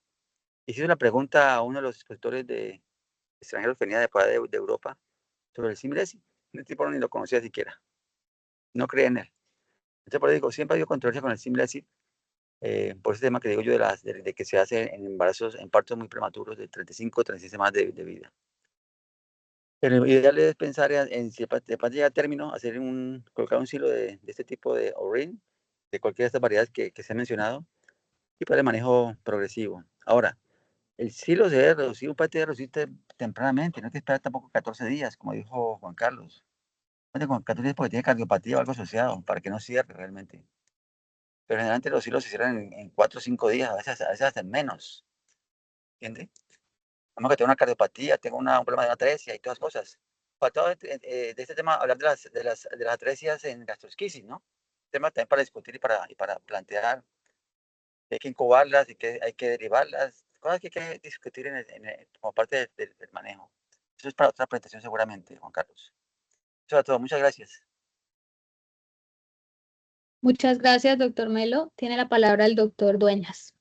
Hice una pregunta a uno de los expositores de extranjeros que venía de Europa sobre el símil exit. El tipo ni lo conocía siquiera, no creía en él. Entonces, por eso digo, siempre ha habido controversia con el símil exit, por ese tema que digo yo de que se hace en embarazos, en partos muy prematuros de 35, 36 semanas de vida. Pero lo ideal es pensar en si después llega a término, colocar un silo de este tipo de O-ring, de cualquiera de estas variedades que se han mencionado, y para el manejo progresivo. Ahora, el silo se debe reducir, un paciente debe reducirse tempranamente, no hay que esperar tampoco 14 días, como dijo Juan Carlos. Con 14 días porque tiene cardiopatía o algo asociado, para que no cierre realmente. Pero generalmente los silos se cierran en 4 o 5 días, a veces hasta en menos. ¿Entiendes? A menos que tenga una cardiopatía, tenga un problema de atresia y todas las cosas. Faltaba de este tema hablar de las atresias en gastrosquisis, ¿no? Tema también para discutir y para plantear que hay que incubarlas y que hay que derivarlas, cosas que hay que discutir como parte del manejo. Eso es para otra presentación seguramente, Juan Carlos. Eso es todo, muchas gracias. Muchas gracias, doctor Melo. Tiene la palabra el doctor Dueñas.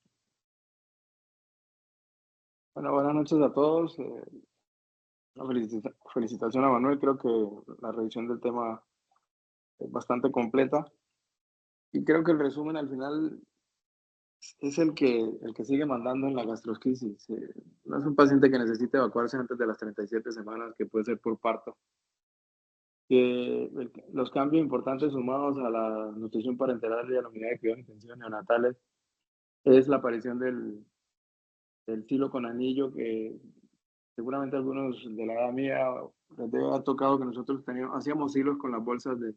Bueno, buenas noches a todos. Una felicitación a Manuel. Creo que la revisión del tema es bastante completa. Y creo que el resumen al final es el que sigue mandando en la gastrosquisis. No es un paciente que necesite evacuarse antes de las 37 semanas, que puede ser por parto. Los cambios importantes sumados a la nutrición parenteral y a la unidad de cuidados intensivos neonatales es la aparición del silo con anillo, que seguramente algunos de la edad mía les debe haber tocado que nosotros hacíamos hilos con las bolsas de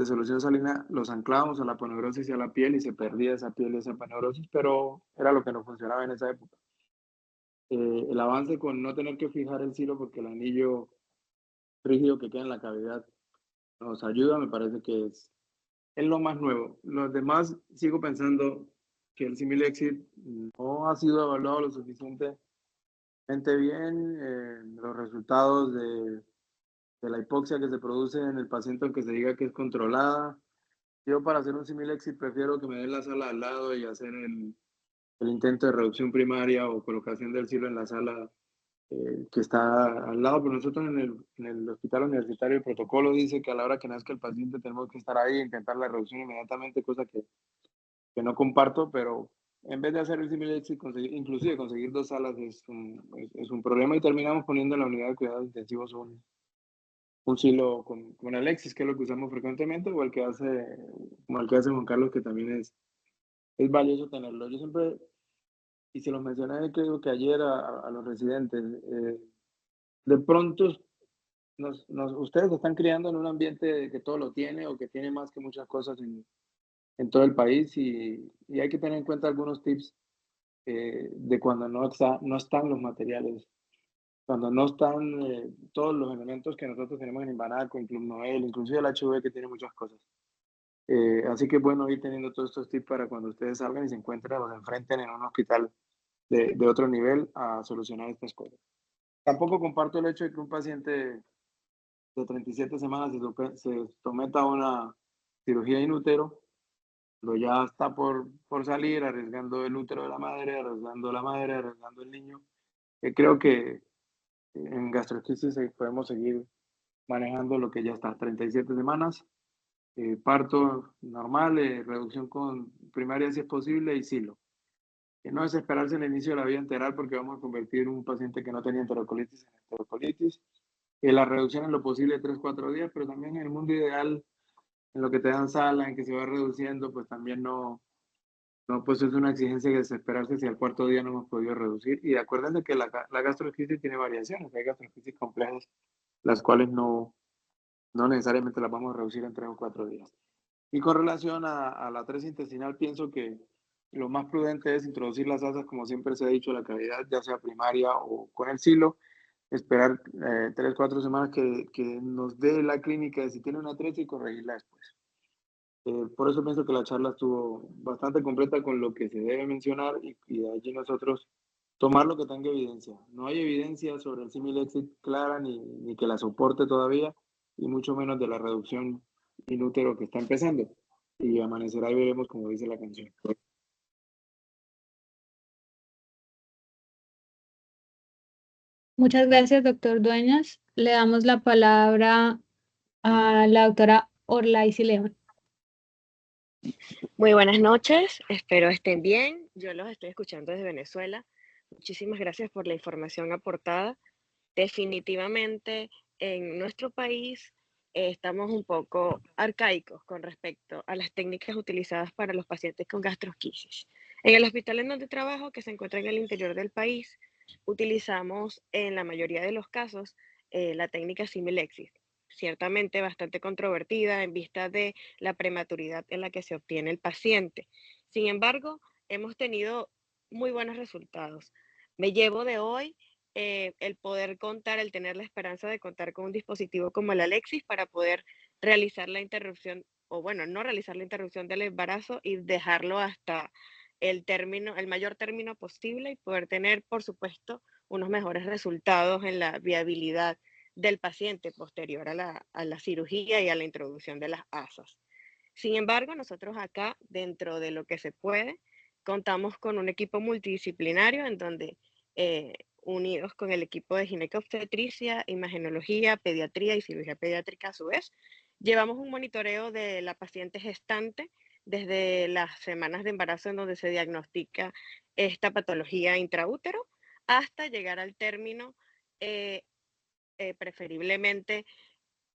solución salina, los anclábamos a la aponeurosis y a la piel y se perdía esa piel y esa aponeurosis, pero era lo que nos funcionaba en esa época. El avance con no tener que fijar el silo porque el anillo rígido que queda en la cavidad nos ayuda, me parece que es lo más nuevo. Los demás, sigo pensando que el símil exit no ha sido evaluado lo suficientemente bien. Los resultados de la hipoxia que se produce en el paciente, aunque se diga que es controlada. Yo, para hacer un símil exit, prefiero que me den la sala al lado y hacer el intento de reducción primaria o colocación del silo en la sala que está al lado. Pero nosotros en el hospital universitario, el protocolo dice que a la hora que nazca el paciente tenemos que estar ahí e intentar la reducción inmediatamente, cosa que no comparto, pero en vez de hacer el símil exit, inclusive conseguir 2 salas es un problema, y terminamos poniendo en la unidad de cuidados intensivos un silo con Alexis, que es lo que usamos frecuentemente, o el que hace Juan Carlos, que también es valioso tenerlo. Yo siempre, y se los mencioné, creo que ayer a los residentes, de pronto ustedes se están criando en un ambiente que todo lo tiene o que tiene más que muchas cosas en todo el país, y hay que tener en cuenta algunos tips de cuando no están los materiales, cuando no están todos los elementos que nosotros tenemos en Invanaco, en Club Noel, inclusive el HV, que tiene muchas cosas. Así que bueno, ir teniendo todos estos tips para cuando ustedes salgan y se encuentren o se enfrenten en un hospital de otro nivel a solucionar estas cosas. Tampoco comparto el hecho de que un paciente de 37 semanas se someta a una cirugía in útero, pero ya está por salir, arriesgando el útero de la madre, arriesgando la madre, arriesgando el niño. Creo que en gastrosquisis podemos seguir manejando lo que ya está, 37 semanas, parto normal, reducción con primaria si es posible, y silo. no desesperarse en el inicio de la vía enteral porque vamos a convertir un paciente que no tenía enterocolitis en enterocolitis. La reducción en lo posible de 3-4 días, pero también en el mundo ideal, en lo que te dan sala, en que se va reduciendo, pues también no, pues es una exigencia de desesperarse si al cuarto día no hemos podido reducir. Y acuérdense que la gastroesquisis tiene variaciones, hay gastroesquisis complejas, las cuales no necesariamente las vamos a reducir en 3 o 4 días. Y con relación a la 3 intestinal, pienso que lo más prudente es introducir las asas, como siempre se ha dicho, la cavidad, ya sea primaria o con el silo, esperar 3-4 semanas que nos dé la clínica de si tiene una 3 y corregirla después. Por eso pienso que la charla estuvo bastante completa con lo que se debe mencionar y de allí nosotros tomar lo que tenga evidencia. No hay evidencia sobre el símil exit clara ni que la soporte todavía y mucho menos de la reducción in útero que está empezando. Y amanecerá y veremos como dice la canción. Muchas gracias, doctor Dueñas. Le damos la palabra a la doctora Orlaicy León. Muy buenas noches, espero estén bien. Yo los estoy escuchando desde Venezuela. Muchísimas gracias por la información aportada. Definitivamente en nuestro país estamos un poco arcaicos con respecto a las técnicas utilizadas para los pacientes con gastrosquisis. En el hospital en donde trabajo, que se encuentra en el interior del país, utilizamos en la mayoría de los casos la técnica Similexis, ciertamente bastante controvertida en vista de la prematuridad en la que se obtiene el paciente. Sin embargo, hemos tenido muy buenos resultados. Me llevo de hoy el poder contar, el tener la esperanza de contar con un dispositivo como el Alexis para poder realizar la interrupción, o bueno, no realizar la interrupción del embarazo y dejarlo hasta el término, el mayor término posible y poder tener, por supuesto, unos mejores resultados en la viabilidad del paciente posterior a la cirugía y a la introducción de las asas. Sin embargo, nosotros acá, dentro de lo que se puede, contamos con un equipo multidisciplinario en donde, unidos con el equipo de ginecobstetricia, imagenología, pediatría y cirugía pediátrica a su vez, llevamos un monitoreo de la paciente gestante desde las semanas de embarazo en donde se diagnostica esta patología intraútero hasta llegar al término, preferiblemente,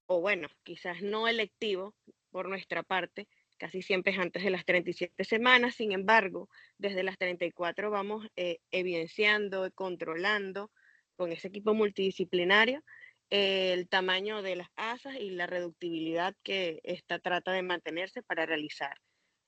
o bueno, quizás no electivo por nuestra parte, casi siempre es antes de las 37 semanas, sin embargo, desde las 34 vamos evidenciando, controlando con ese equipo multidisciplinario el tamaño de las asas y la reductibilidad que esta trata de mantenerse para realizar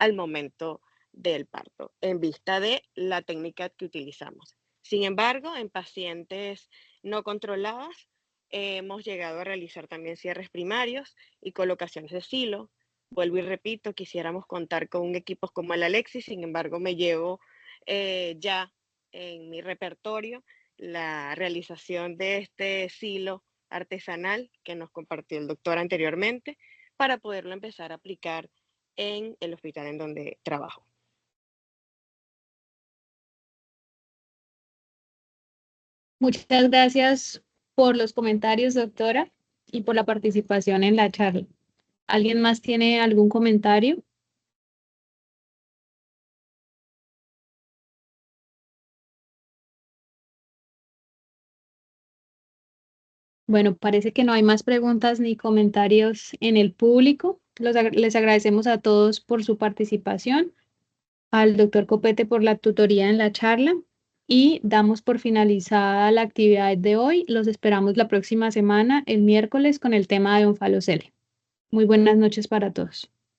al momento del parto, en vista de la técnica que utilizamos. Sin embargo, en pacientes no controladas, hemos llegado a realizar también cierres primarios y colocaciones de silo. Vuelvo y repito, quisiéramos contar con un equipo como el Alexis, sin embargo me llevo ya en mi repertorio la realización de este silo artesanal que nos compartió el doctor anteriormente para poderlo empezar a aplicar en el hospital en donde trabajo. Muchas gracias por los comentarios, doctora, y por la participación en la charla. ¿Alguien más tiene algún comentario? Bueno, parece que no hay más preguntas ni comentarios en el público. Les agradecemos a todos por su participación, al doctor Copete por la tutoría en la charla y damos por finalizada la actividad de hoy. Los esperamos la próxima semana, el miércoles, con el tema de Onfalocele. Muy buenas noches para todos.